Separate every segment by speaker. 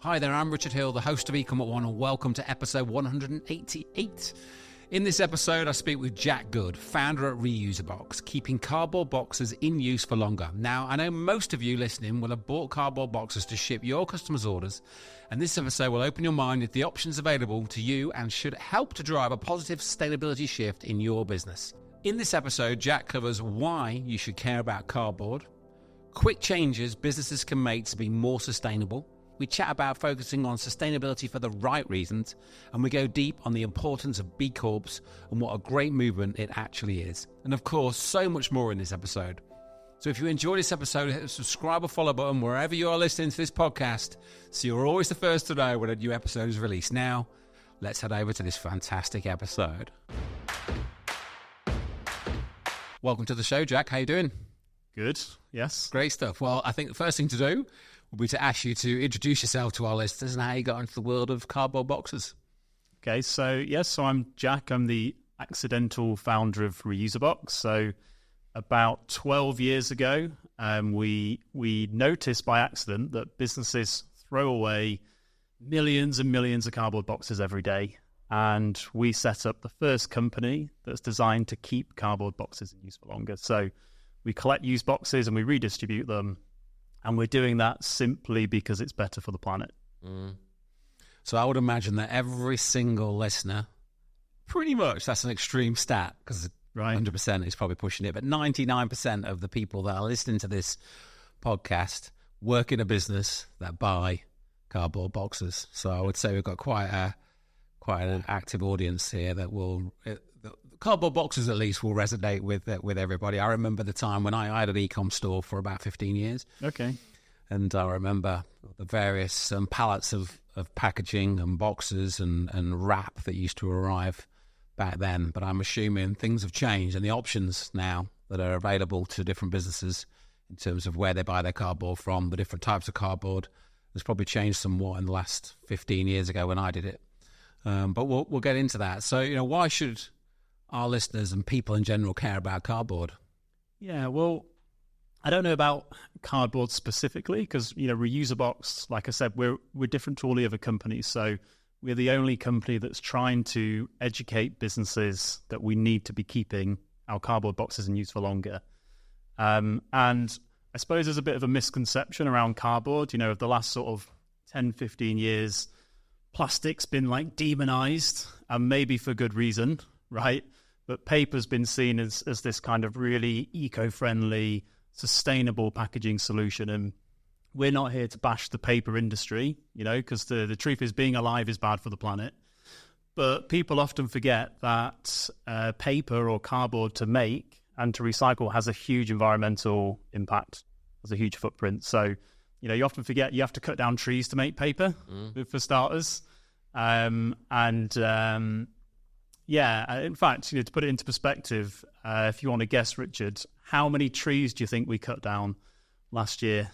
Speaker 1: Hi there, I'm Richard Hill, the host of eCommerce One, and welcome to episode 188. In this episode, I speak with Jack Good, founder at Reusabox, keeping cardboard boxes in use for longer. Now, I know most of you listening will have bought cardboard boxes to ship your customers' orders, and this episode will open your mind to the options available to you and should help to drive a positive sustainability shift in your business. In this episode, Jack covers why you should care about cardboard, quick changes businesses can make to be more sustainable. We chat about focusing on sustainability for the right reasons, and we go deep on the importance of B Corps and what a great movement it actually is. And of course, so much more in this episode. So if you enjoyed this episode, hit the subscribe or follow button wherever you are listening to this podcast, so you're always the first to know when a new episode is released. Now, let's head over to this fantastic episode. Welcome to the show, Jack. How you doing?
Speaker 2: Good, yes.
Speaker 1: Great stuff. Well, I think the first thing to do will be to ask you to introduce yourself to our listeners and how you got into the world of cardboard boxes.
Speaker 2: Okay, so I'm Jack. I'm the accidental founder of Reusabox. So about 12 years ago, we noticed by accident that businesses throw away millions and millions of cardboard boxes every day. And we set up the first company that's designed to keep cardboard boxes in use for longer. So we collect used boxes and we redistribute them. And we're doing that simply because it's better for the planet.
Speaker 1: So I would imagine that every single listener, pretty much, that's an extreme stat, because 100% is probably pushing it, but 99% of the people that are listening to this podcast work in a business that buy cardboard boxes. So I would say we've got quite an active audience here that will... cardboard boxes, at least, will resonate with everybody. I remember the time when I had an e-com store for about 15 years.
Speaker 2: Okay.
Speaker 1: And I remember the various pallets of packaging and boxes and wrap that used to arrive back then. But I'm assuming things have changed, and the options now that are available to different businesses in terms of where they buy their cardboard from, the different types of cardboard, has probably changed somewhat in the last 15 years ago when I did it. But we'll get into that. So, why should our listeners and people in general care about cardboard?
Speaker 2: Yeah, well, I don't know about cardboard specifically because, Reusabox, like I said, we're different to all the other companies. So we're the only company that's trying to educate businesses that we need to be keeping our cardboard boxes in use for longer. And I suppose there's a bit of a misconception around cardboard. Of the last sort of 10, 15 years, plastic's been demonized, and maybe for good reason, right? But paper's been seen as this kind of really eco-friendly, sustainable packaging solution. And we're not here to bash the paper industry, because the truth is being alive is bad for the planet. But people often forget that paper or cardboard to make and to recycle has a huge environmental impact, has a huge footprint. So, you often forget you have to cut down trees to make paper, for starters. Yeah, in fact, to put it into perspective, if you want to guess, Richard, how many trees do you think we cut down last year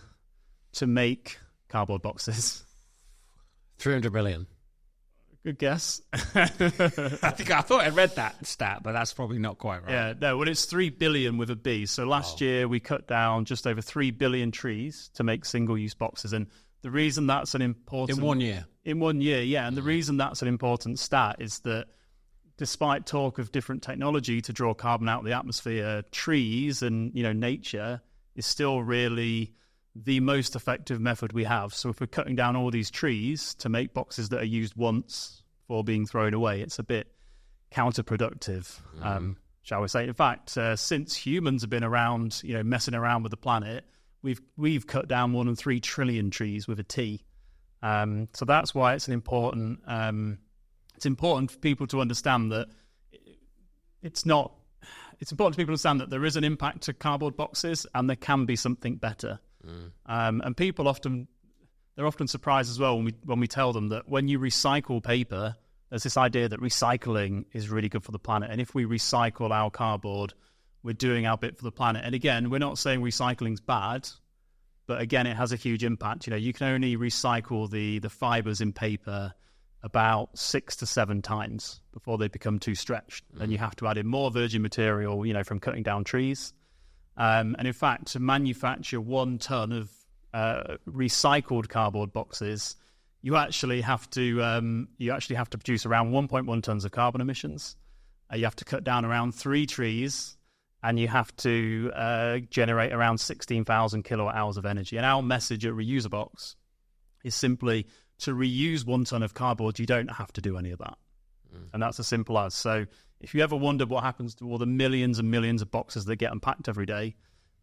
Speaker 2: to make cardboard boxes?
Speaker 1: 300 million.
Speaker 2: Good guess.
Speaker 1: I thought I read that stat, but that's probably not quite right.
Speaker 2: Yeah, no, well, it's 3 billion with a B. So last year we cut down just over 3 billion trees to make single-use boxes. And the reason that's an important...
Speaker 1: In 1 year?
Speaker 2: In 1 year, yeah. And the reason that's an important stat is that despite talk of different technology to draw carbon out of the atmosphere, trees and, nature is still really the most effective method we have. So if we're cutting down all these trees to make boxes that are used once before being thrown away, it's a bit counterproductive, shall we say. In fact, since humans have been around, messing around with the planet, we've cut down more than 3 trillion trees with a T. So that's why it's important for people to understand that it's important for people to understand that there is an impact to cardboard boxes and there can be something better. And people they're often surprised as well when we tell them that when you recycle paper, there's this idea that recycling is really good for the planet. And if we recycle our cardboard, we're doing our bit for the planet. And again, we're not saying recycling's bad, but again, it has a huge impact. You can only recycle the fibers in paper about 6 to 7 times before they become too stretched. And you have to add in more virgin material, from cutting down trees. And in fact, to manufacture 1 ton of recycled cardboard boxes you actually have to produce around 1.1 tons of carbon emissions. You have to cut down around 3 trees, and you have to generate around 16,000 kilowatt hours of energy. And our message at Reusabox is simply to reuse 1 ton of cardboard. You don't have to do any of that. And that's as simple as. So if you ever wondered what happens to all the millions and millions of boxes that get unpacked every day,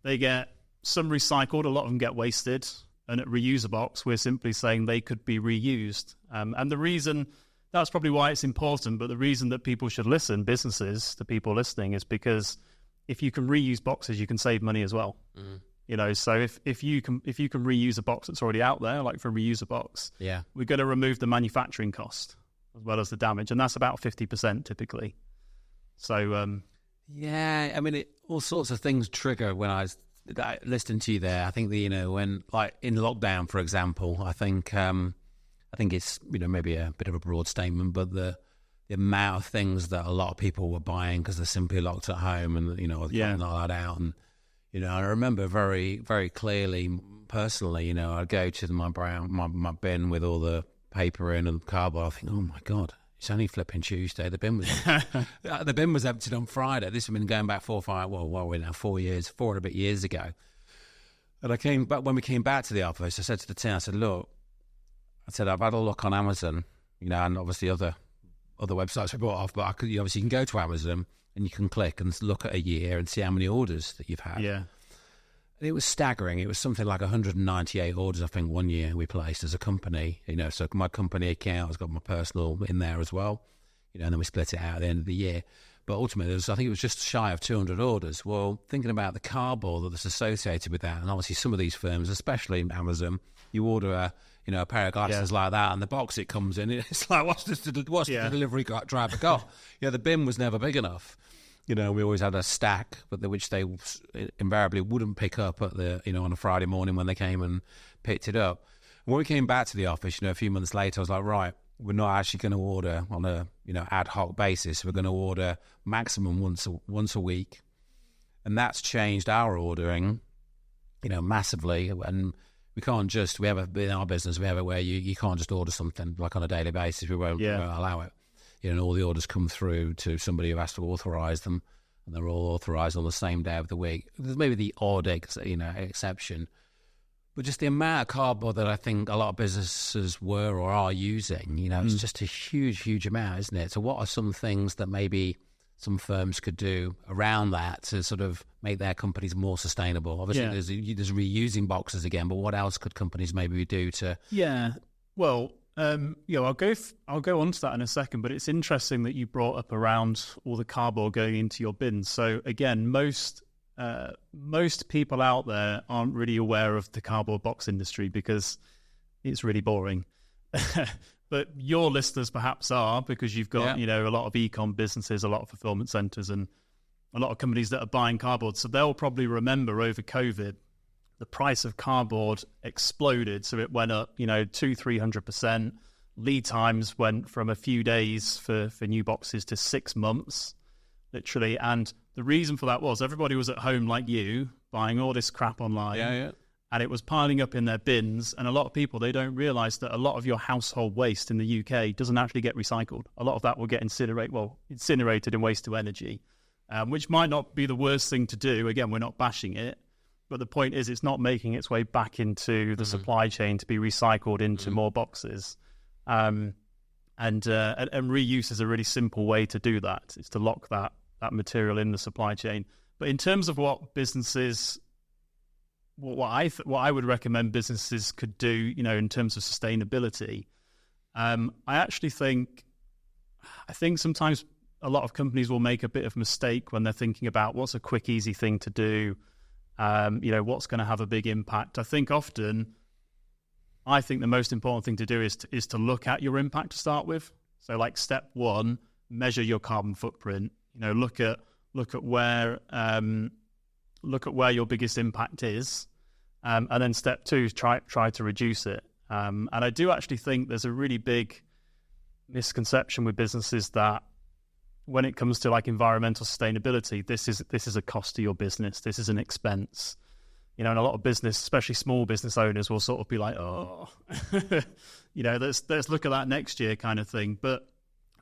Speaker 2: they get some recycled, a lot of them get wasted. And at Reusabox, we're simply saying they could be reused. And the reason, that's probably why it's important, but the reason that people should listen, businesses, to people listening, is because if you can reuse boxes, you can save money as well. You know, so if you can reuse a box that's already out there, like for Reusabox, we're going to remove the manufacturing cost as well as the damage, and that's about 50% typically. So
Speaker 1: yeah, I mean, all sorts of things trigger when I was listening to you there. I think when, like, in lockdown, for example, I think it's, maybe a bit of a broad statement, but the amount of things that a lot of people were buying because they're simply locked at home and not allowed out. And I remember very, very clearly personally, I'd go to my bin with all the paper in and cardboard. I think, oh my God, it's only flipping Tuesday. The bin was emptied on Friday. This has been going back 4 and a bit years ago. And I came back, when we came back to the office, I said to the team, I said, look, I've had a look on Amazon, and obviously other websites we bought off, but you can go to Amazon and you can click and look at a year and see how many orders that you've had.
Speaker 2: Yeah.
Speaker 1: And it was staggering. It was something like 198 orders, I think, one year we placed as a company. So my company account has got my personal in there as well. And then we split it out at the end of the year. But ultimately, I think it was just shy of 200 orders. Well, thinking about the cardboard that's associated with that, and obviously some of these firms, especially Amazon, you order a pair of glasses like that, and the box it comes in, it's like, what's the delivery driver got? The bin was never big enough. We always had a stack, which they invariably wouldn't pick up at on a Friday morning when they came and picked it up. And when we came back to the office, a few months later, I was like, right, we're not actually going to order on a ad hoc basis. We're going to order maximum once a week, and that's changed our ordering, massively. And we have in our business, we have it where you can't just order something like on a daily basis. We won't allow it. All the orders come through to somebody who has to authorise them, and they're all authorised on the same day of the week. There's maybe the odd, exception, but just the amount of cardboard that I think a lot of businesses were or are using, it's just a huge, huge amount, isn't it? So what are some things that maybe some firms could do around that to sort of make their companies more sustainable? Obviously, there's reusing boxes again, but what else could companies maybe do to?
Speaker 2: Yeah, well. I'll go on to that in a second, but it's interesting that you brought up around all the cardboard going into your bins. So again, most people out there aren't really aware of the cardboard box industry because it's really boring. But your listeners perhaps are, because you've got a lot of e-com businesses, a lot of fulfillment centers, and a lot of companies that are buying cardboard. So they'll probably remember over COVID, the price of cardboard exploded. So it went up, 200-300%. Lead times went from a few days for new boxes to 6 months, literally. And the reason for that was everybody was at home like you, buying all this crap online. And it was piling up in their bins. And a lot of people, they don't realise that a lot of your household waste in the UK doesn't actually get recycled. A lot of that will get incinerated and waste to energy, which might not be the worst thing to do. Again, we're not bashing it. But the point is, it's not making its way back into the supply chain to be recycled into more boxes. And reuse is a really simple way to do that. It's to lock that material in the supply chain. But in terms of what businesses, what I would recommend businesses could do, in terms of sustainability, I think sometimes a lot of companies will make a bit of mistake when they're thinking about what's a quick, easy thing to do. What's going to have a big impact. I think the most important thing to do is to look at your impact to start with. So like step 1, measure your carbon footprint. Look at where your biggest impact is. And then step 2 is try to reduce it. And I do actually think there's a really big misconception with businesses that when it comes to like environmental sustainability, this is a cost to your business. This is an expense. And a lot of business, especially small business owners, will sort of be like, oh, let's look at that next year kind of thing. But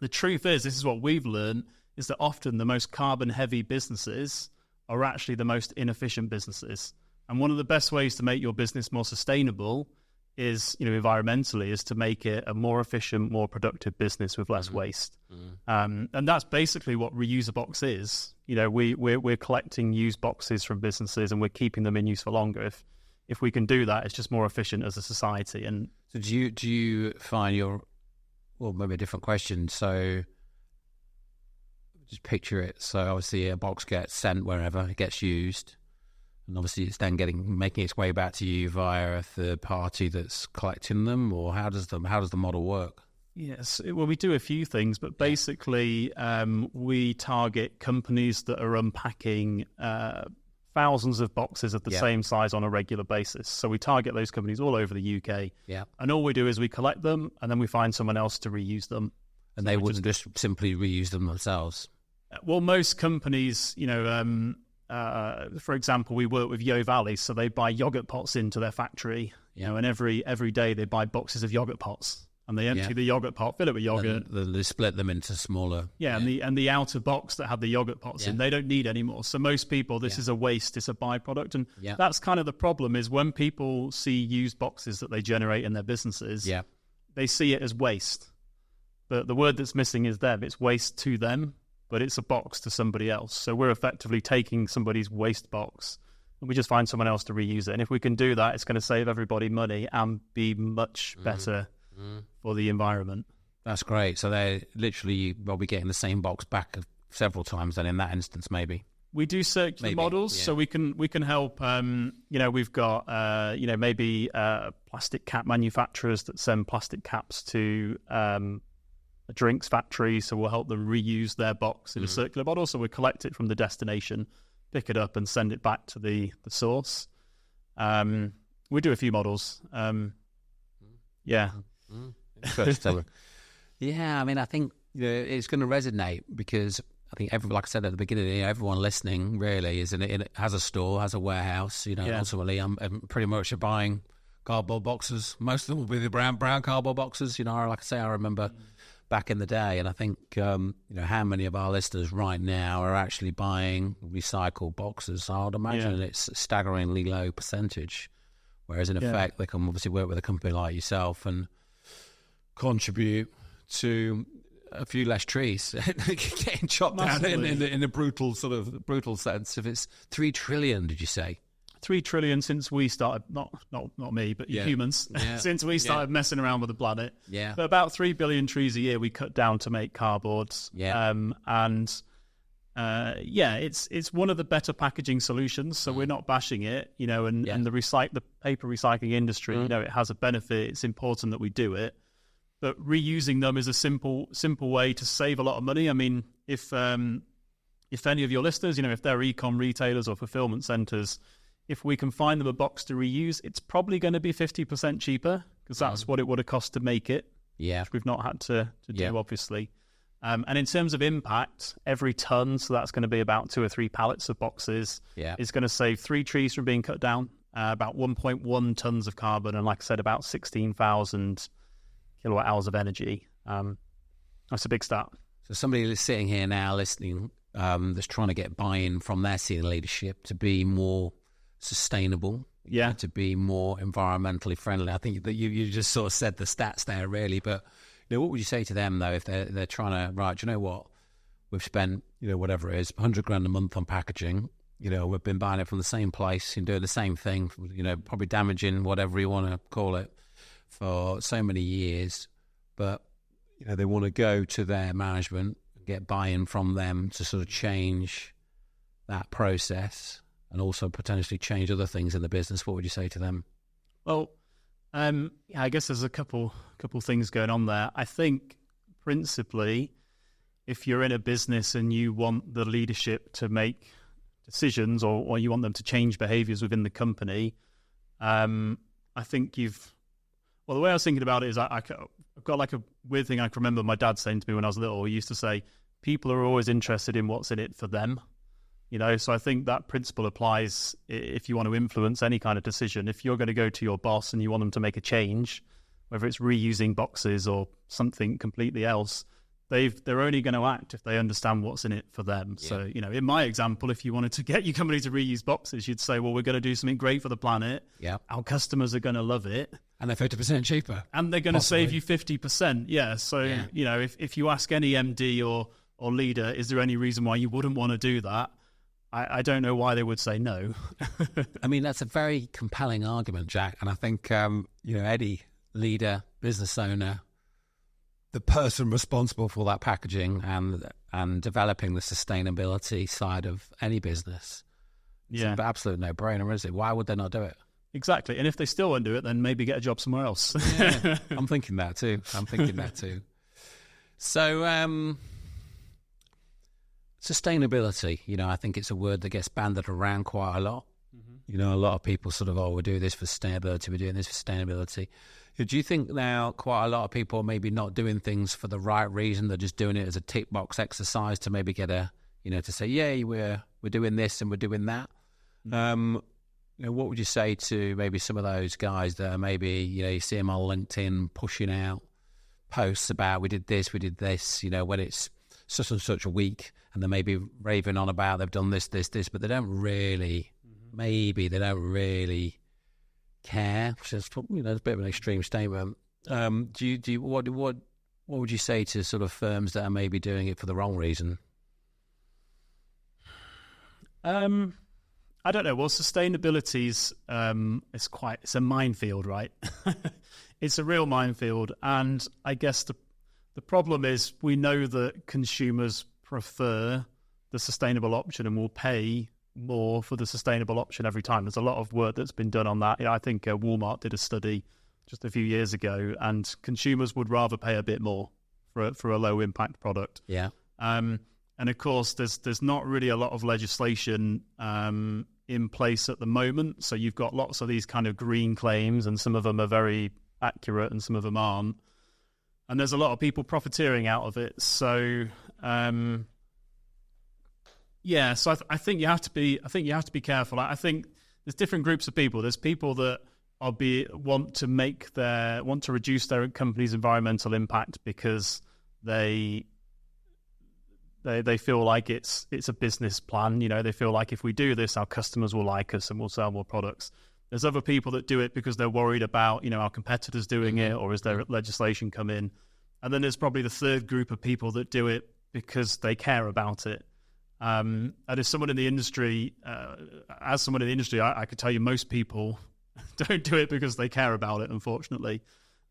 Speaker 2: the truth is, this is what we've learned, is that often the most carbon-heavy businesses are actually the most inefficient businesses. And one of the best ways to make your business more sustainable is, environmentally, is to make it a more efficient, more productive business with less waste. And that's basically what Reusabox is. We're collecting used boxes from businesses and we're keeping them in use for longer. If we can do that, it's just more efficient as a society. And
Speaker 1: so do you find maybe a different question. So just picture it. So obviously a box gets sent wherever, it gets used. And obviously it's then making its way back to you via a third party that's collecting them, or how does the model work?
Speaker 2: Yes, well, we do a few things, but basically we target companies that are unpacking thousands of boxes of the same size on a regular basis. So we target those companies all over the UK. Yeah. And all we do is we collect them and then we find someone else to reuse them.
Speaker 1: And so they wouldn't just simply reuse them themselves?
Speaker 2: Well, most companies, for example, we work with Yo Valley, so they buy yogurt pots into their factory, and every day they buy boxes of yogurt pots, and they empty the yogurt pot, fill it with yogurt.
Speaker 1: And they split them into smaller.
Speaker 2: And the outer box that had the yogurt pots in, they don't need anymore. So most people, this is a waste, it's a byproduct, and that's kind of the problem. Is when people see used boxes that they generate in their businesses, they see it as waste. But the word that's missing is them. It's waste to them, but it's a box to somebody else. So we're effectively taking somebody's waste box and we just find someone else to reuse it. And if we can do that, it's going to save everybody money and be much better for the environment.
Speaker 1: That's great. So they're literally probably getting the same box back several times then in that instance, maybe.
Speaker 2: We do circular models, so we can help. We've got maybe plastic cap manufacturers that send plastic caps to a drinks factory, so we'll help them reuse their box in a circular model. So we collect it from the destination, pick it up and send it back to the source. We do a few models.
Speaker 1: Interesting. Yeah, I mean, I think it's going to resonate because I think like I said at the beginning, everyone listening really it has a store, has a warehouse. Ultimately, I'm pretty much buying cardboard boxes. Most of them will be the brown cardboard boxes. Like I say, I remember back in the day, and I think how many of our listeners right now are actually buying recycled boxes. I would imagine it's a staggeringly low percentage. Whereas in effect, they can obviously work with a company like yourself and contribute to a few less trees getting chopped down in a brutal sense. If it's 3 trillion, did you say?
Speaker 2: 3 trillion since we started, not me, but humans, since we started messing around with the planet. Yeah. But about 3 billion trees a year we cut down to make cardboards. Yeah. It's one of the better packaging solutions. So we're not bashing it, and the paper recycling industry, it has a benefit. It's important that we do it. But reusing them is a simple way to save a lot of money. I mean, if any of your listeners, if they're e-com retailers or fulfillment centers, if we can find them a box to reuse, it's probably going to be 50% cheaper because that's what it would have cost to make it. Yeah, which we've not had to do, obviously. And in terms of impact, every ton, so that's going to be about 2 or 3 pallets of boxes, is going to save 3 trees from being cut down, about 1.1 tons of carbon, and like I said, about 16,000 kilowatt hours of energy. That's a big start.
Speaker 1: So somebody that's sitting here now listening, that's trying to get buy-in from their senior leadership to be more sustainable, to be more environmentally friendly. I think that you just sort of said the stats there, really. But what would you say to them though if they're trying to do you know what, we've spent whatever it is, 100 grand a month on packaging. We've been buying it from the same place and doing the same thing. Probably damaging whatever you want to call it for so many years. But they want to go to their management, get buy-in from them to sort of change that process. And also potentially change other things in the business. What would you say to them?
Speaker 2: Well, I guess there's a couple things going on there. I think principally, if you're in a business and you want the leadership to make decisions or you want them to change behaviors within the company, I think the way I was thinking about it is I've got like a weird thing I can remember my dad saying to me when I was little. He used to say, people are always interested in what's in it for them. So I think that principle applies if you want to influence any kind of decision. If you're going to go to your boss and you want them to make a change, whether it's reusing boxes or something completely else, they're only going to act if they understand what's in it for them. Yeah. So, in my example, if you wanted to get your company to reuse boxes, you'd say, well, we're going to do something great for the planet.
Speaker 1: Yeah.
Speaker 2: Our customers are going to love it.
Speaker 1: And they're 50% cheaper.
Speaker 2: And they're going to save you 50%. Yeah. So, if you ask any MD or leader, is there any reason why you wouldn't want to do that? I don't know why they would say no.
Speaker 1: I mean, that's a very compelling argument, Jack. And I think, Eddie, leader, business owner, the person responsible for that packaging and developing the sustainability side of any business. It's an absolute no-brainer, is it? Why would they not do it?
Speaker 2: Exactly. And if they still won't do it, then maybe get a job somewhere else.
Speaker 1: Yeah, I'm thinking that too. So, sustainability, I think it's a word that gets banded around quite a lot. Mm-hmm. A lot of people sort of, we're doing this for sustainability, we're doing this for sustainability. Do you think now quite a lot of people are maybe not doing things for the right reason? They're just doing it as a tick box exercise to maybe get to say, yeah, we're doing this and we're doing that. Mm-hmm. What would you say to maybe some of those guys that are maybe, you see them on LinkedIn pushing out posts about we did this, when it's such and such a week, and they may be raving on about they've done this, but they don't really, maybe they don't really care, which is, a bit of an extreme statement. What would you say to sort of firms that are maybe doing it for the wrong reason?
Speaker 2: I don't know. Well, sustainability's it's a minefield, right? It's a real minefield, and I guess the problem is we know that consumers prefer the sustainable option and will pay more for the sustainable option every time. There's a lot of work that's been done on that. I think Walmart did a study just a few years ago, and consumers would rather pay a bit more for a low impact product.
Speaker 1: Yeah.
Speaker 2: And of course, there's not really a lot of legislation in place at the moment. So you've got lots of these kind of green claims, and some of them are very accurate and some of them aren't. And there's a lot of people profiteering out of it. So, so I think you have to be careful. I think there's different groups of people. There's people that want to reduce their company's environmental impact because they feel like it's a business plan. They feel like if we do this, our customers will like us and we'll sell more products. There's other people that do it because they're worried about, our competitors doing it, or is there legislation come in? And then there's probably the third group of people that do it because they care about it. And as someone in the industry, I could tell you most people don't do it because they care about it, unfortunately.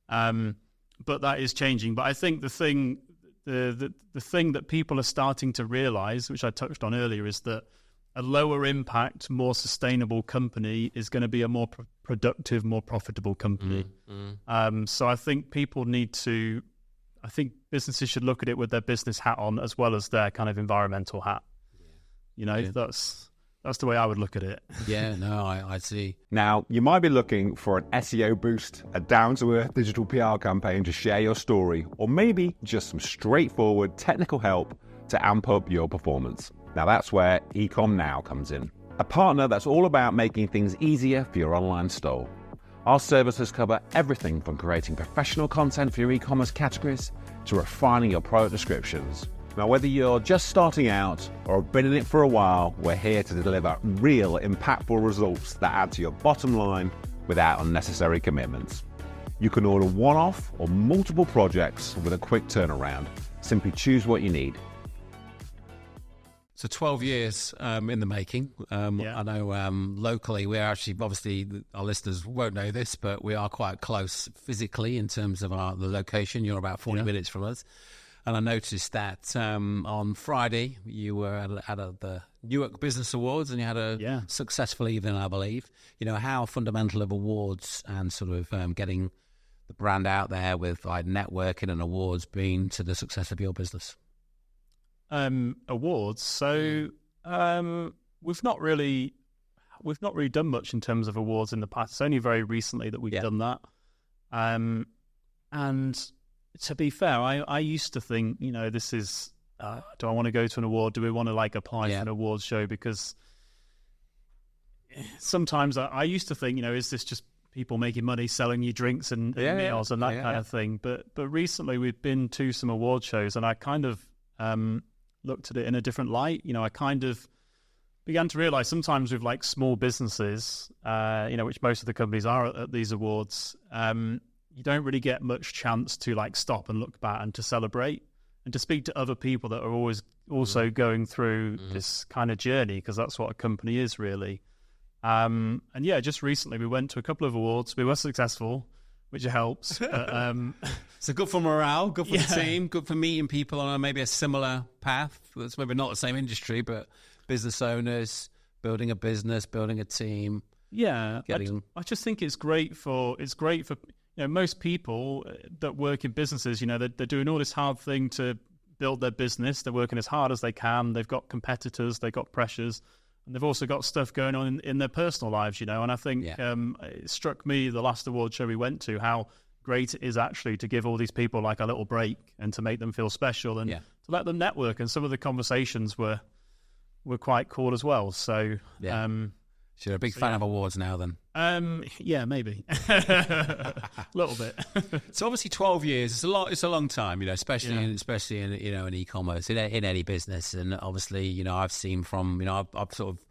Speaker 2: But that is changing. But I think the thing that people are starting to realize, which I touched on earlier, is that a lower impact, more sustainable company is going to be a more productive, more profitable company. So I think businesses should look at it with their business hat on as well as their kind of environmental hat. That's the way I would look at it.
Speaker 1: Yeah, no, I see.
Speaker 3: Now, you might be looking for an SEO boost, a down-to-earth digital PR campaign to share your story, or maybe just some straightforward technical help to amp up your performance. Now that's where eCom Now comes in. A partner that's all about making things easier for your online store. Our services cover everything from creating professional content for your e-commerce categories to refining your product descriptions. Now, whether you're just starting out or have been in it for a while, we're here to deliver real impactful results that add to your bottom line without unnecessary commitments. You can order one-off or multiple projects with a quick turnaround. Simply choose what you need.
Speaker 1: So 12 years in the making. I know locally we're actually, obviously our listeners won't know this, but we are quite close physically in terms of the location. You're about 40 minutes from us. And I noticed that on Friday you were at the Newark Business Awards, and you had a successful evening, I believe. How fundamental of awards and sort of getting the brand out there with like networking and awards been to the success of your business?
Speaker 2: Awards. So we've not really done much in terms of awards in the past. It's only very recently that we've done that. And to be fair, I used to think, this is do I want to go to an award? Do we want to like apply for an awards show? Because sometimes I used to think, is this just people making money selling you drinks and meals and that kind of thing? But recently we've been to some award shows, and I kind of looked at it in a different light. I kind of began to realize sometimes with like small businesses, which most of the companies are at these awards, you don't really get much chance to like stop and look back and to celebrate and to speak to other people that are always also going through this kind of journey, because that's what a company is really. And just recently we went to a couple of awards. We were successful, which helps.
Speaker 1: So good for morale, good for the team, good for meeting people on maybe a similar path. That's maybe not the same industry, but business owners, building a business, building a team.
Speaker 2: Yeah, I just think it's great for most people that work in businesses. They're doing all this hard thing to build their business. They're working as hard as they can. They've got competitors, they've got pressures, and they've also got stuff going on in their personal lives. And I think it struck me the last award show we went to how great it is actually to give all these people like a little break and to make them feel special and to let them network. And some of the conversations were quite cool as well. So
Speaker 1: so you're a big fan of awards now then?
Speaker 2: Maybe. A little bit.
Speaker 1: So obviously 12 years, it's a long time, especially in in e-commerce, in any business. And obviously, I've seen from, I've sort of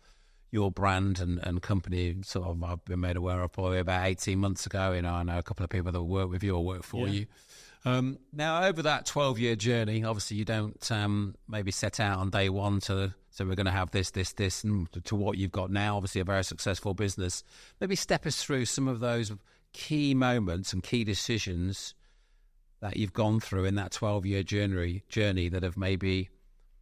Speaker 1: your brand and company sort of I've been made aware of probably about 18 months ago. I know a couple of people that work with you or work for you. Now, over that 12-year journey, obviously you don't maybe set out on day one so we're going to have this, and to what you've got now, obviously a very successful business. Maybe step us through some of those key moments and key decisions that you've gone through in that 12-year journey that have maybe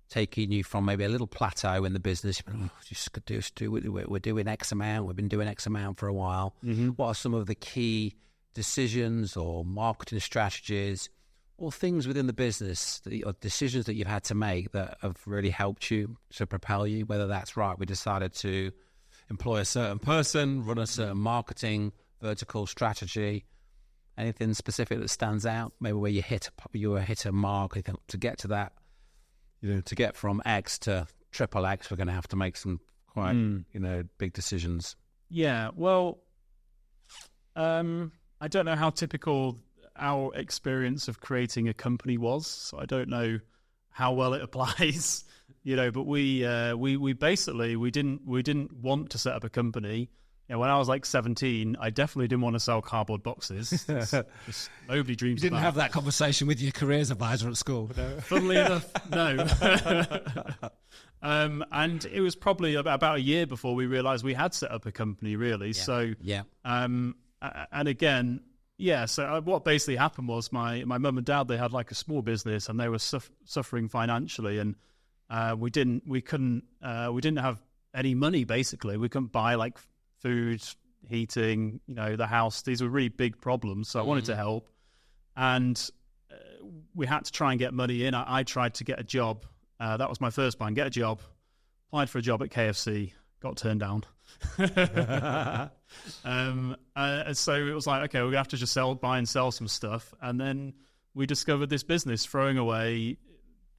Speaker 1: taken you from maybe a little plateau in the business. We're doing X amount, we've been doing X amount for a while. What are some of the key decisions or marketing strategies or things within the business or decisions that you've had to make that have really helped you to propel you, whether that's right, we decided to employ a certain person, run a certain marketing vertical strategy, anything specific that stands out, maybe where you hit a mark to get to that, to get from X to triple X, we're going to have to make some quite, big decisions.
Speaker 2: Yeah, well, I don't know how typical our experience of creating a company was. So I don't know how well it applies, but we didn't want to set up a company. When I was like 17, I definitely didn't want to sell cardboard boxes. Just nobody dreams
Speaker 1: You didn't
Speaker 2: about.
Speaker 1: have that conversation with your careers advisor at school, no?
Speaker 2: Funnily enough, no. And it was probably about a year before we realized we had set up a company, really. So, and again, so what basically happened was my mum and dad, they had like a small business and they were suffering financially, and we didn't have any money. Basically, we couldn't buy like food, heating, the house. These were really big problems. So I wanted to help, and we had to try and get money in. I tried to get a job. That was my first plan: get a job. Applied for a job at KFC, got turned down. So it was like, okay, we're gonna have to just buy and sell some stuff. And then we discovered this business throwing away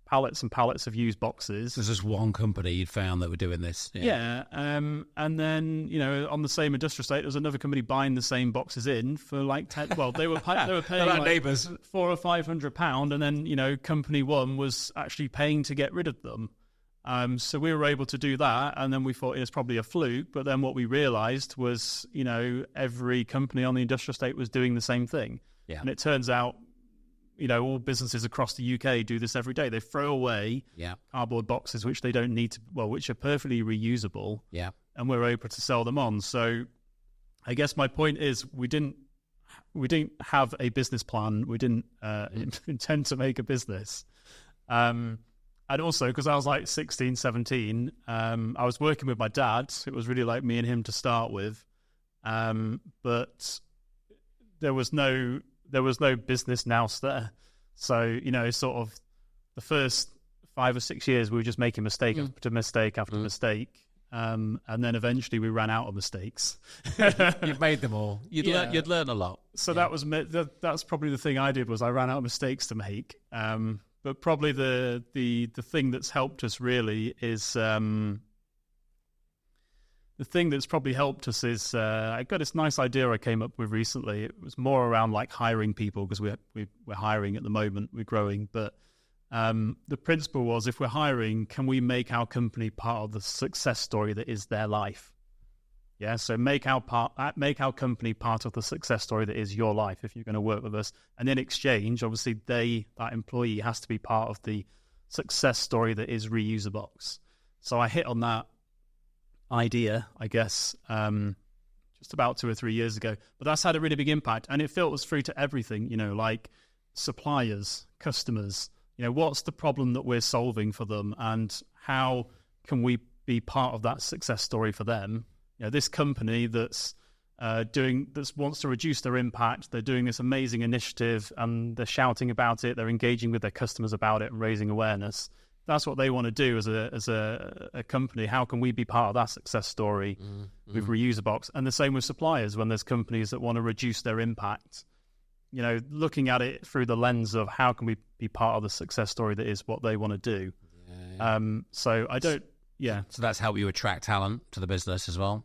Speaker 2: pallets and pallets of used boxes.
Speaker 1: There's just one company you'd found that were doing this.
Speaker 2: And then on the same industrial estate, there was another company buying the same boxes in for like 10. Well, they were paying like
Speaker 1: neighbours
Speaker 2: £400 or £500, and then company one was actually paying to get rid of them. So we were able to do that, and then we thought it was probably a fluke. But then what we realised was, every company on the industrial estate was doing the same thing.
Speaker 1: Yeah.
Speaker 2: And it turns out, all businesses across the UK do this every day. They throw away cardboard boxes which they don't need to, which are perfectly reusable.
Speaker 1: Yeah.
Speaker 2: And we're able to sell them on. So I guess my point is we didn't have a business plan. We didn't intend to make a business. And also, because I was like 16, 17, I was working with my dad. It was really like me and him to start with. But there was no business nous there. So, sort of the first 5 or 6 years, we were just making mistake after mistake after mistake. And then eventually we ran out of mistakes.
Speaker 1: You've made them all. You'd learn a lot.
Speaker 2: So that's probably the thing I did, was I ran out of mistakes to make. but probably the thing that's helped us really is I got this nice idea I came up with recently. It was more around like hiring people, because we're hiring at the moment, we're growing. But the principle was, if we're hiring, can we make our company part of the success story that is their life? Yeah, so make our company part of the success story that is your life if you're going to work with us. And in exchange, obviously, that employee has to be part of the success story that is Reusabox. So I hit on that idea, I guess, just about 2 or 3 years ago. But that's had a really big impact, and it filters through to everything, like suppliers, customers. What's the problem that we're solving for them, and how can we be part of that success story for them? This company that wants to reduce their impact, they're doing this amazing initiative, and they're shouting about it, they're engaging with their customers about it and raising awareness. That's what they want to do as a company. How can we be part of that success story with Reusabox? And the same with suppliers, when there's companies that want to reduce their impact, looking at it through the lens of how can we be part of the success story that is what they want to do. So that's
Speaker 1: how you attract talent to the business as well.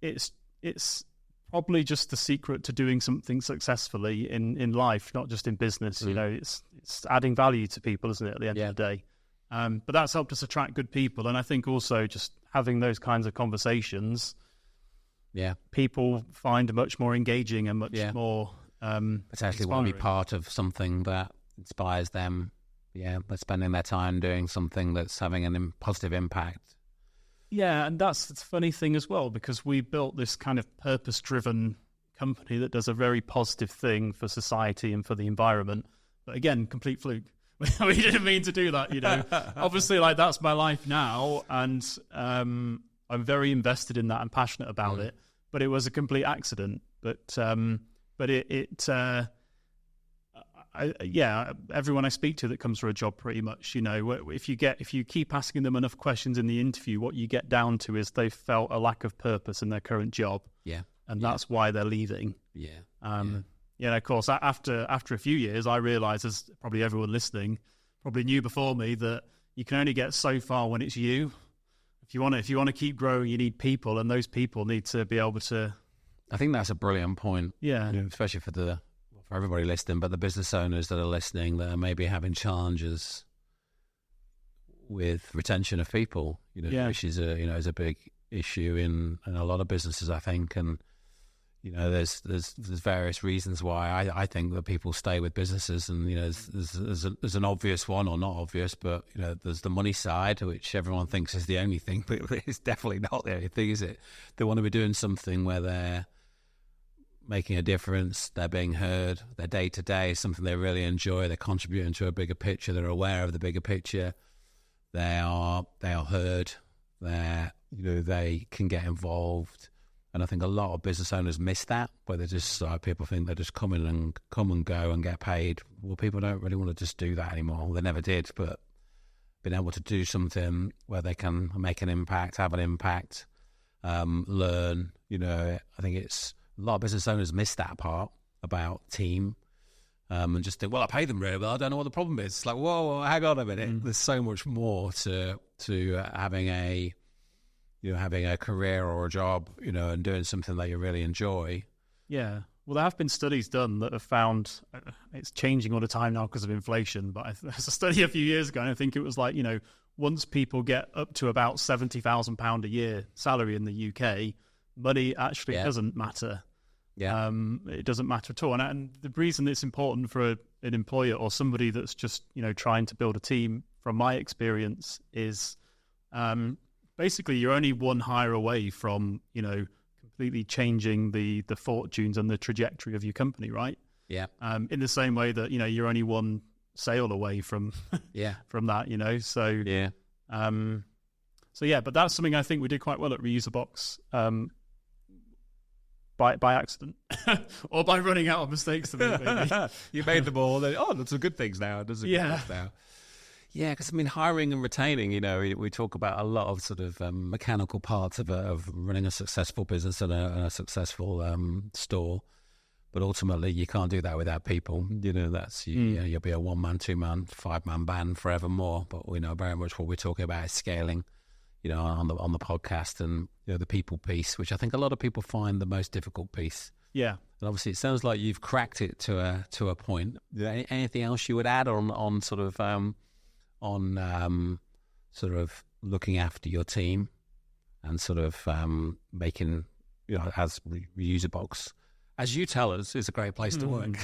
Speaker 2: It's probably just the secret to doing something successfully in life, not just in business. It's adding value to people, isn't it, at the end of the day? But that's helped us attract good people. And I think also just having those kinds of conversations, people find much more engaging and much more
Speaker 1: potentially want to be part of something that inspires them. They're spending their time doing something that's having a positive impact.
Speaker 2: Yeah, and that's the funny thing as well, because we built this kind of purpose-driven company that does a very positive thing for society and for the environment. But again, complete fluke. We didn't mean to do that, Obviously, that's my life now, and I'm very invested in that and passionate about it. But it was a complete accident. But everyone I speak to that comes for a job, pretty much, if you keep asking them enough questions in the interview, what you get down to is they felt a lack of purpose in their current job. And that's why they're leaving. Of course, after a few years, I realized, as probably everyone listening probably knew before me, that you can only get so far when it's you. If you want to keep growing, you need people, and those people need to be able to.
Speaker 1: I think that's a brilliant point. Especially for everybody listening, but the business owners that are listening that are maybe having challenges with retention of people, which is a big issue in a lot of businesses, I think. And there's various reasons why I think that people stay with businesses, and there's an obvious one, or not obvious, but there's the money side, which everyone thinks is the only thing, but it's definitely not the only thing, is it? They want to be doing something where they're making a difference, they're being heard, their day-to-day is something they really enjoy, they're contributing to a bigger picture, they're aware of the bigger picture, they are heard, they can get involved. And I think a lot of business owners miss that, where they just people think they just come and go and get paid. Well, people don't really want to just do that anymore. They never did, but being able to do something where they can make an impact, have an impact, learn, I think it's a lot of business owners miss that part about team, and just think, well, I pay them really well, I don't know what the problem is. It's like, whoa, hang on a minute. There's so much more to having a career or a job, and doing something that you really enjoy.
Speaker 2: Yeah. Well, there have been studies done that have found, it's changing all the time now because of inflation, but there's a study a few years ago, and I think it was like, once people get up to about £70,000 a year salary in the UK, money actually doesn't matter. It doesn't matter at all. And the reason it's important for an employer or somebody that's just, trying to build a team, from my experience, is basically you're only one hire away from, completely changing the fortunes and the trajectory of your company, right? In the same way that, you're only one sale away from from that, but that's something I think we did quite well at Reusabox, by accident or by running out of mistakes.
Speaker 1: You made them all. There's some good things now. There's some good things now. Yeah, because hiring and retaining, we talk about a lot of sort of mechanical parts of running a successful business and a successful store. But ultimately, you can't do that without people. That's you'll be a 1-man, 2-man, 5-man band forevermore. But we know very much what we're talking about is scaling, on the podcast, and the people piece, which I think a lot of people find the most difficult piece.
Speaker 2: Yeah.
Speaker 1: And obviously, it sounds like you've cracked it to a point. Anything else you would add on sort of looking after your team and sort of making as Reusabox, as you tell us, is a great place to work.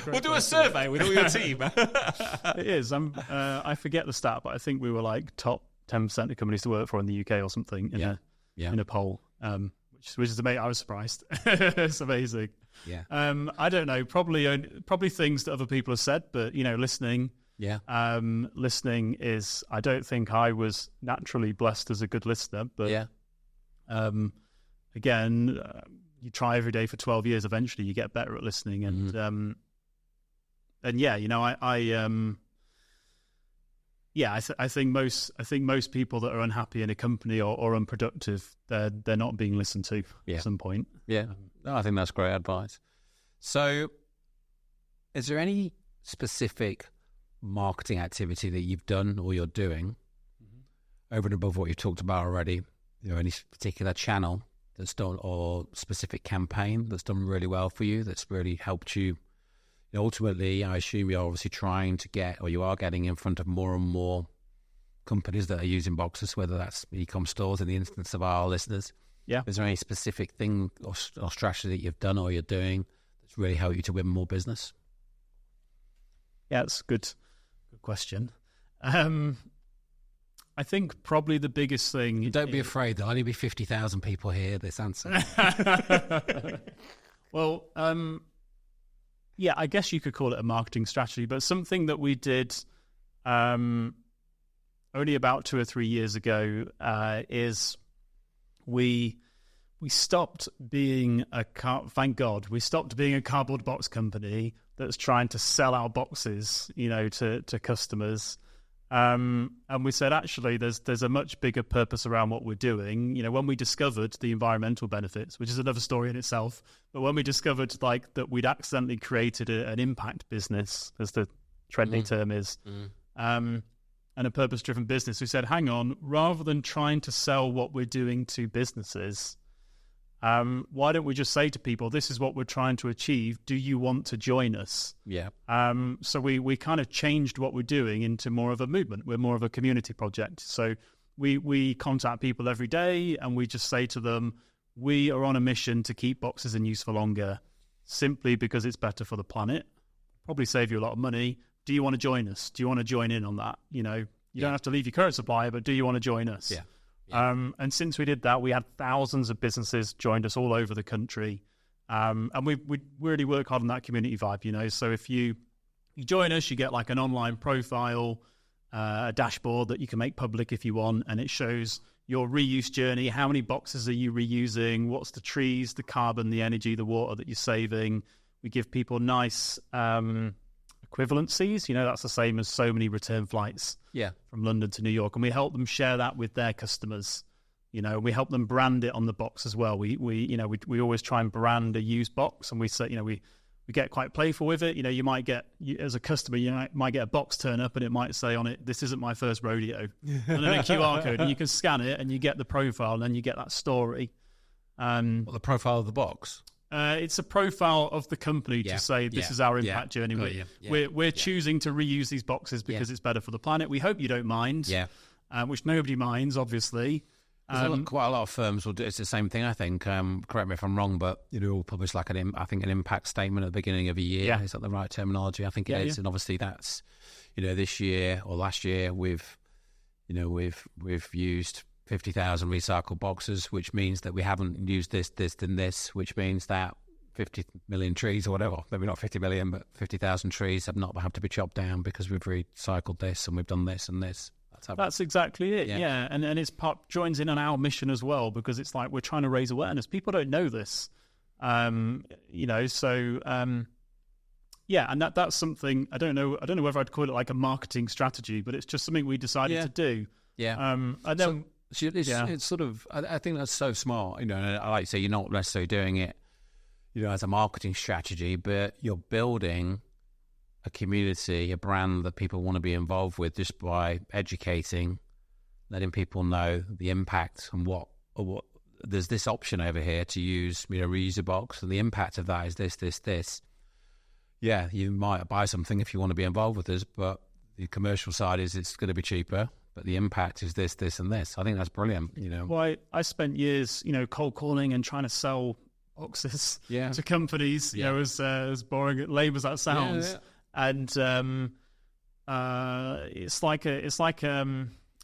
Speaker 1: We'll do a survey with all your team.
Speaker 2: It is. I forget the stat, but I think we were like top 10% of companies to work for in the UK or something in a poll, which is amazing. I was surprised. It's amazing.
Speaker 1: Yeah.
Speaker 2: I don't know. Probably things that other people have said, but listening.
Speaker 1: Yeah.
Speaker 2: Listening is. I don't think I was naturally blessed as a good listener, but again. You try every day for 12 years. Eventually, you get better at listening, and I think most people that are unhappy in a company or unproductive, they're not being listened to at some point.
Speaker 1: Yeah, I think that's great advice. So, is there any specific marketing activity that you've done or you're doing over and above what you've talked about already? Any particular channel that's done, or specific campaign that's done really well for you, that's really helped you? Ultimately, I assume you're obviously trying to get, or you are getting in front of more and more companies that are using boxes, whether that's e-com stores in the instance of our listeners.
Speaker 2: Yeah.
Speaker 1: Is there any specific thing or strategy that you've done or you're doing that's really helped you to win more business?
Speaker 2: Yeah, it's a good question. I think probably the biggest thing...
Speaker 1: Don't be afraid, there'll only be 50,000 people hear this answer.
Speaker 2: Well, I guess you could call it a marketing strategy, but something that we did only about 2 or 3 years ago is we stopped being thank God, we stopped being a cardboard box company that's trying to sell our boxes, to customers. And we said, actually, there's a much bigger purpose around what we're doing. When we discovered the environmental benefits, which is another story in itself, but when we discovered that we'd accidentally created an impact business, as the trendy term is, and a purpose-driven business, we said, hang on, rather than trying to sell what we're doing to businesses, why don't we just say to people, this is what we're trying to achieve. Do you want to join us?
Speaker 1: Yeah.
Speaker 2: So we kind of changed what we're doing into more of a movement. We're more of a community project. So we contact people every day and we just say to them, we are on a mission to keep boxes in use for longer, simply because it's better for the planet, probably save you a lot of money. Do you want to join us? Do you want to join in on that? You don't have to leave your current supplier, but do you want to join us?
Speaker 1: Yeah.
Speaker 2: And since we did that, we had thousands of businesses joined us all over the country. And we really work hard on that community vibe, So if you join us, you get like an online profile, a dashboard that you can make public if you want, and it shows your reuse journey. How many boxes are you reusing? What's the trees, the carbon, the energy, the water that you're saving? We give people nice equivalencies. That's the same as so many return flights from London to New York. And we help them share that with their customers. We help them brand it on the box as well. We always try and brand a used box, and we say, we get quite playful with it. You might get, as a customer, you might get a box turn up and it might say on it, this isn't my first rodeo. And then a QR code, and you can scan it and you get the profile, and then you get that story.
Speaker 1: The profile of the box?
Speaker 2: It's a profile of the company to say this is our impact journey. We're choosing to reuse these boxes because it's better for the planet. We hope you don't mind, which nobody minds, obviously.
Speaker 1: Quite a lot of firms will do. It's the same thing, I think. Correct me if I'm wrong, but will publish like an impact statement at the beginning of a year.
Speaker 2: Yeah.
Speaker 1: Is that the right terminology? I think it is. And obviously that's, this year or last year we've used 50,000 recycled boxes, which means that we haven't used this, and this, which means that 50 million trees or whatever, maybe not 50 million, but 50,000 trees have to be chopped down because we've recycled this and we've done this and this.
Speaker 2: That's exactly it. Yeah. And it's joins in on our mission as well, because it's like we're trying to raise awareness. People don't know this, and that's something I don't know whether I'd call it like a marketing strategy, but it's just something we decided to do.
Speaker 1: Yeah.
Speaker 2: And then
Speaker 1: it's sort of, I think that's so smart. And I like to say you're not necessarily doing it, as a marketing strategy, but you're building a community, a brand that people want to be involved with just by educating, letting people know the impact and what there's this option over here to use, Reusabox, and the impact of that is this. Yeah, you might buy something if you want to be involved with us, but the commercial side is it's going to be cheaper, but the impact is this, and this. I think that's brilliant,
Speaker 2: Well, I spent years, cold calling and trying to sell boxes to companies, as boring at lame as that sounds. And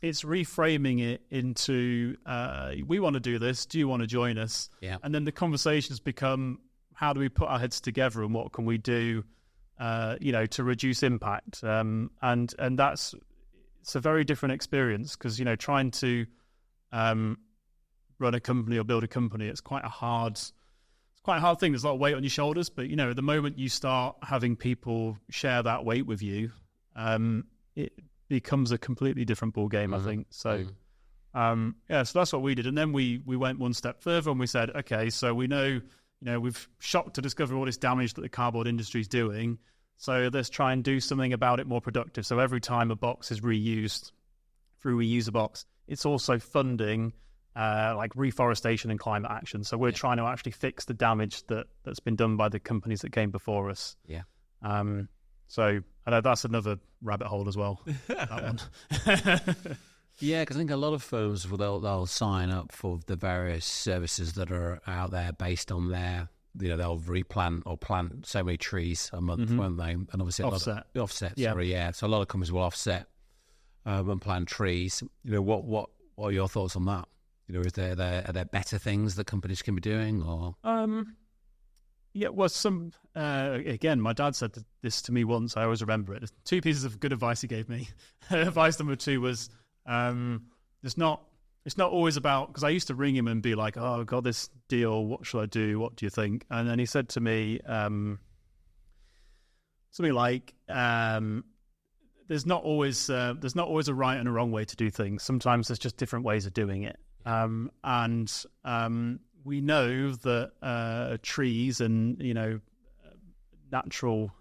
Speaker 2: it's reframing it into, we want to do this. Do you want to join us?
Speaker 1: Yeah.
Speaker 2: And then the conversations become, how do we put our heads together and what can we do, to reduce impact? And it's a very different experience because, trying to run a company or build a company, it's quite a hard thing. There's a lot of weight on your shoulders, but, the moment you start having people share that weight with you, it becomes a completely different ball game, I think. So, so that's what we did. And then we went one step further and we said, okay, so we know, we've shocked to discover all this damage that the cardboard industry is doing. So let's try and do something about it more productive. So every time a box is reused through Reusabox, it's also funding like reforestation and climate action. So we're trying to actually fix the damage that's been done by the companies that came before us.
Speaker 1: Yeah.
Speaker 2: So I know that's another rabbit hole as well. That one.
Speaker 1: Yeah, because I think a lot of firms they'll sign up for the various services that are out there based on their, they'll replant or plant so many trees a month, won't they? And obviously offset. Sorry, yeah. So a lot of companies will offset and plant trees. What are your thoughts on that? Are there better things that companies can be doing, or?
Speaker 2: Yeah, well, again, my dad said this to me once. I always remember it. There's 2 pieces of good advice he gave me. Advice number 2 was, it's not always about, because I used to ring him and be like, oh, I've got this deal. What should I do? What do you think? And then he said to me, something like, there's not always a right and a wrong way to do things. Sometimes there's just different ways of doing it. We know that trees and natural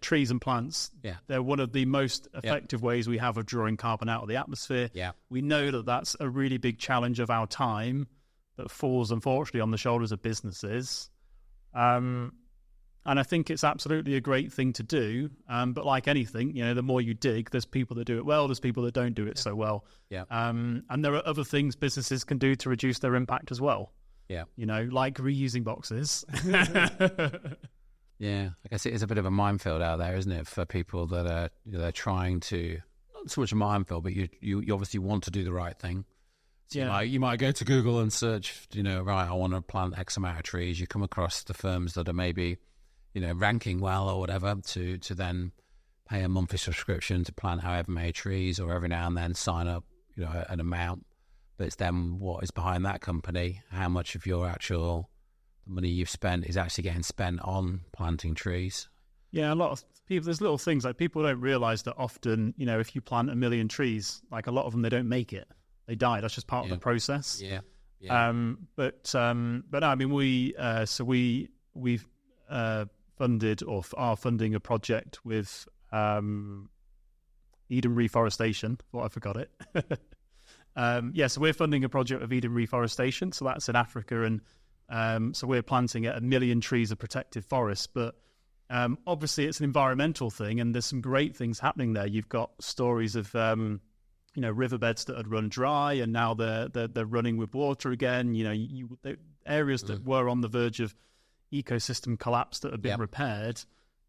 Speaker 2: trees and plants, they're one of the most effective ways we have of drawing carbon out of the atmosphere.
Speaker 1: Yeah.
Speaker 2: We know that that's a really big challenge of our time that falls, unfortunately, on the shoulders of businesses. And I think it's absolutely a great thing to do. But like anything, the more you dig, there's people that do it well, there's people that don't do it so well.
Speaker 1: Yeah.
Speaker 2: And there are other things businesses can do to reduce their impact as well.
Speaker 1: Yeah.
Speaker 2: Like reusing boxes.
Speaker 1: Yeah, I guess it is a bit of a minefield out there, isn't it, for people that are they're trying to, not so much a minefield, but you obviously want to do the right thing. So you might go to Google and search, right, I want to plant X amount of trees. You come across the firms that are maybe, ranking well or whatever to then pay a monthly subscription to plant however many trees, or every now and then sign up, an amount. But it's then what is behind that company, how much of your actual money you've spent is actually getting spent on planting trees.
Speaker 2: Yeah, a lot of people, there's little things like people don't realize that often, if you plant 1 million trees, like a lot of them, they don't make it. They die. That's just part of the process.
Speaker 1: Yeah.
Speaker 2: But no, I mean, we've funded or are funding a project with Eden Reforestation. Thought I forgot it. So we're funding a project with Eden Reforestation. So that's in Africa, and so we're planting 1 million trees of protected forest. But obviously, it's an environmental thing, and there's some great things happening there. You've got stories of riverbeds that had run dry, and now they're running with water again. Areas that were on the verge of ecosystem collapse that have been repaired.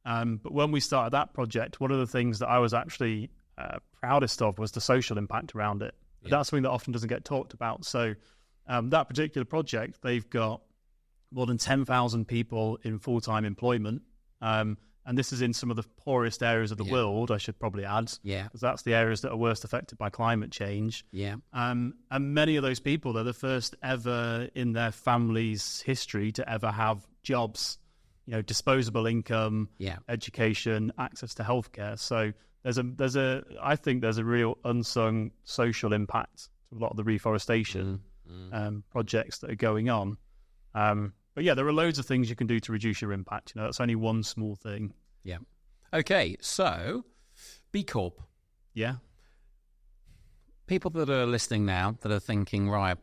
Speaker 2: But when we started that project, one of the things that I was actually proudest of was the social impact around it. Yeah. That's something that often doesn't get talked about. So that particular project, they've got more than 10,000 people in full-time employment. And this is in some of the poorest areas of the world, I should probably add. Yeah. Because that's the areas that are worst affected by climate change.
Speaker 1: Yeah.
Speaker 2: And many of those people, they're the first ever in their family's history to ever have jobs, disposable income, education, access to healthcare. So I think there's a real unsung social impact to a lot of the reforestation projects that are going on. But But yeah, there are loads of things you can do to reduce your impact. That's only one small thing.
Speaker 1: Yeah. Okay, so B Corp.
Speaker 2: Yeah.
Speaker 1: People that are listening now that are thinking, right,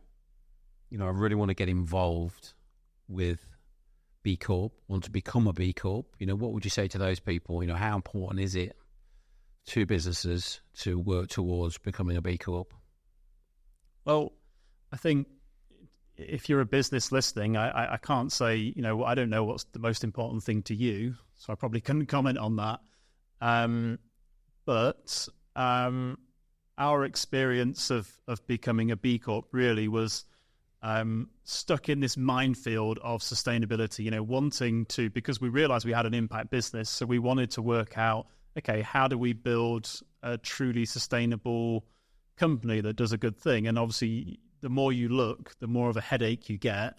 Speaker 1: I really want to get involved with B Corp, want to become a B Corp. What would you say to those people? How important is it to businesses to work towards becoming a B Corp?
Speaker 2: Well, I think if you're a business listening, I can't say, I don't know what's the most important thing to you, so I probably couldn't comment on that. But our experience of becoming a B Corp really was stuck in this minefield of sustainability, wanting to, because we realized we had an impact business, so we wanted to work out, okay, how do we build a truly sustainable company that does a good thing? And obviously, the more you look, the more of a headache you get,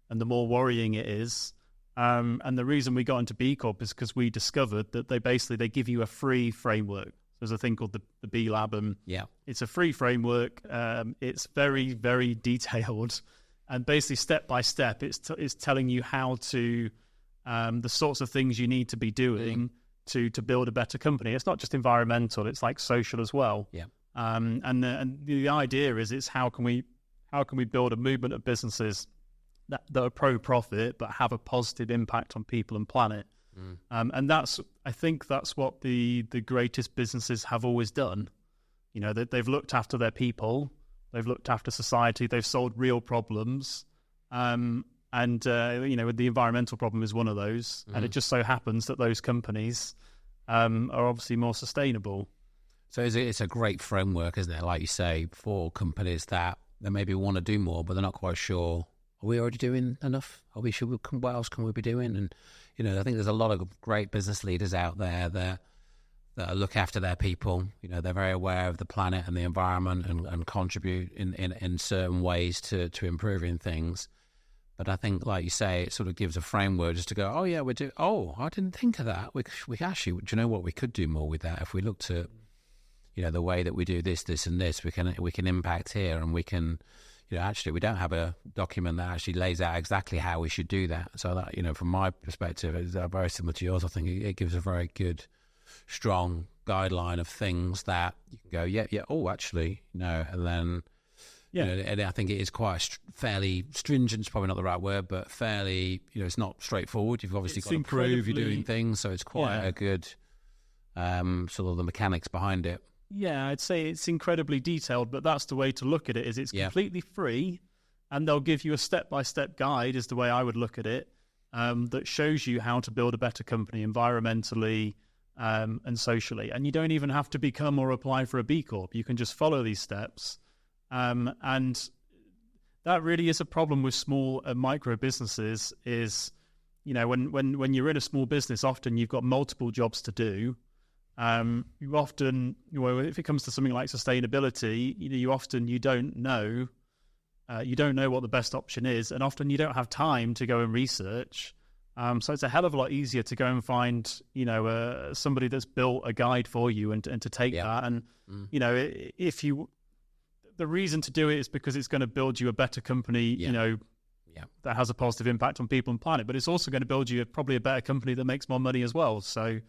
Speaker 2: and the more worrying it is. And the reason we got into B Corp is because we discovered that they give you a free framework. There's a thing called the B Lab, and it's a free framework. It's very, very detailed, and basically step by step, it's telling you how to the sorts of things you need to be doing to build a better company. It's not just environmental; it's like social as well. Yeah. And the idea is how can we build a movement of businesses that are pro-profit but have a positive impact on people and planet. And I think that's what the greatest businesses have always done. They've looked after their people, they've looked after society, they've solved real problems. The environmental problem is one of those. And it just so happens that those companies are obviously more sustainable.
Speaker 1: So it's a great framework, isn't it? Like you say, for companies that maybe want to do more, but they're not quite sure. Are we already doing enough? What else can we be doing? And I think there's a lot of great business leaders out there that look after their people. They're very aware of the planet and the environment and contribute in certain ways to improving things. But I think, like you say, it sort of gives a framework just to go, oh yeah, I didn't think of that. We actually, do you know what? We could do more with that if we looked at the way that we do this, and this. We can impact here, and we can. Actually, we don't have a document that actually lays out exactly how we should do that. So that, from my perspective, it's very similar to yours. I think it gives a very good, strong guideline of things that you can go, yeah. Oh, actually, no, and then, and I think it is quite fairly stringent. It's probably not the right word, but fairly, it's not straightforward. You've obviously got to prove you're doing things, so it's quite a good sort of the mechanics behind it.
Speaker 2: Yeah, I'd say it's incredibly detailed, but that's the way to look at it, is it's completely free, and they'll give you a step-by-step guide, is the way I would look at it, that shows you how to build a better company environmentally and socially. And you don't even have to become or apply for a B Corp. You can just follow these steps. And that really is a problem with small and micro businesses is, when you're in a small business, often you've got multiple jobs to do. You often, if it comes to something like sustainability, you don't know what the best option is, and often you don't have time to go and research. So it's a hell of a lot easier to go and find, somebody that's built a guide for you and to take that. And, the reason to do it is because it's going to build you a better company, that has a positive impact on people and planet, but it's also going to build you probably a better company that makes more money as well. So,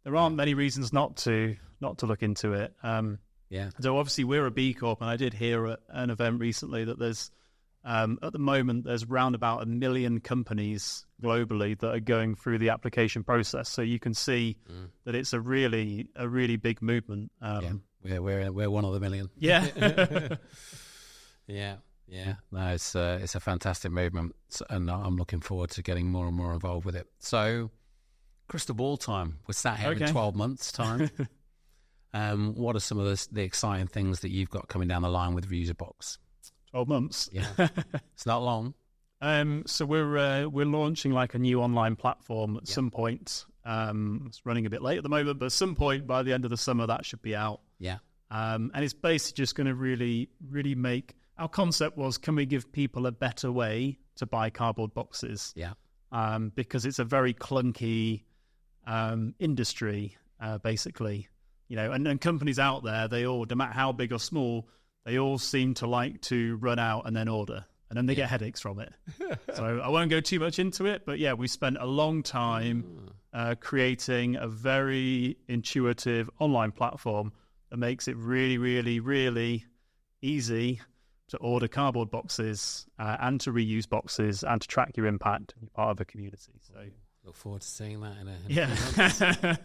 Speaker 2: there aren't many reasons not to look into it. So obviously we're a B Corp, and I did hear at an event recently that there's at the moment there's around about 1 million companies globally that are going through the application process. So you can see that it's a really big movement.
Speaker 1: We're one of the million.
Speaker 2: Yeah.
Speaker 1: Yeah. No, it's a fantastic movement, and I'm looking forward to getting more and more involved with it. So. Crystal ball time. We're sat here in 12 months' time. What are some of the exciting things that you've got coming down the line with Reusabox?
Speaker 2: 12 months.
Speaker 1: Yeah, it's not long.
Speaker 2: So we're launching like a new online platform at some point. It's running a bit late at the moment, but at some point by the end of the summer that should be out.
Speaker 1: Yeah.
Speaker 2: And it's basically just going to really make. Our concept was, can we give people a better way to buy cardboard boxes?
Speaker 1: Yeah.
Speaker 2: Because it's a very clunky industry, basically, and companies out there, they all, no matter how big or small, they all seem to like to run out and then order. and then they get headaches from it. So I won't go too much into it, but yeah, we spent a long time creating a very intuitive online platform that makes it really, really, really easy to order cardboard boxes and to reuse boxes and to track your impact and you're part of a community. So
Speaker 1: look forward to seeing that in a
Speaker 2: yeah.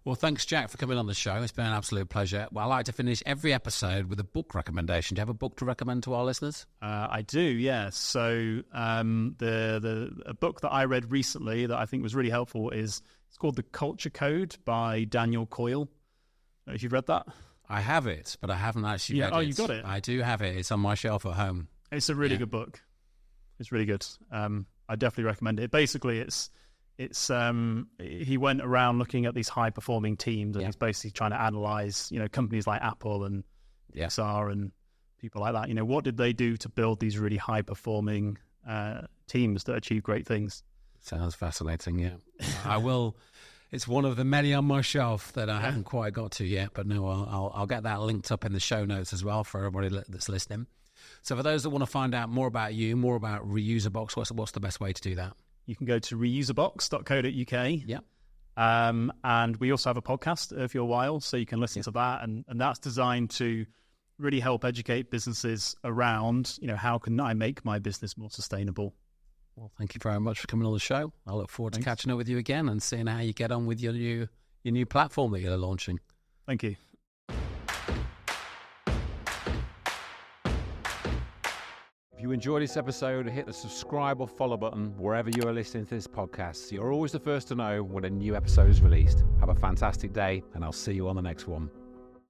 Speaker 1: Well, thanks, Jack, for coming on the show. It's been an absolute pleasure. Well, I like to finish every episode with a book recommendation. Do you have a book to recommend to our listeners?
Speaker 2: I do, yeah. So a book that I read recently that I think was really helpful it's called The Culture Code by Daniel Coyle. If you've read that?
Speaker 1: I have it, but I haven't actually read it.
Speaker 2: Oh, you got it?
Speaker 1: I do have it. It's on my shelf at home.
Speaker 2: It's a really good book. It's really good. I definitely recommend it. Basically, it's he went around looking at these high performing teams and he's basically trying to analyze, companies like Apple and Pixar and people like that. What did they do to build these really high performing teams that achieve great things?
Speaker 1: Sounds fascinating. Yeah, I will. It's one of the many on my shelf that I haven't quite got to yet, but no, I'll get that linked up in the show notes as well for everybody that's listening. So for those that want to find out more about you, more about Reusabox, what's the best way to do that?
Speaker 2: You can go to reusabox.co.uk.
Speaker 1: Yeah.
Speaker 2: And we also have a podcast if you're a while, so you can listen to that. And that's designed to really help educate businesses around, how can I make my business more sustainable?
Speaker 1: Well, thank you very much for coming on the show. I look forward to catching up with you again and seeing how you get on with your new platform that you're launching.
Speaker 2: Thank you.
Speaker 3: If you enjoyed this episode, hit the subscribe or follow button wherever you are listening to this podcast. So you're always the first to know when a new episode is released. Have a fantastic day, and I'll see you on the next one.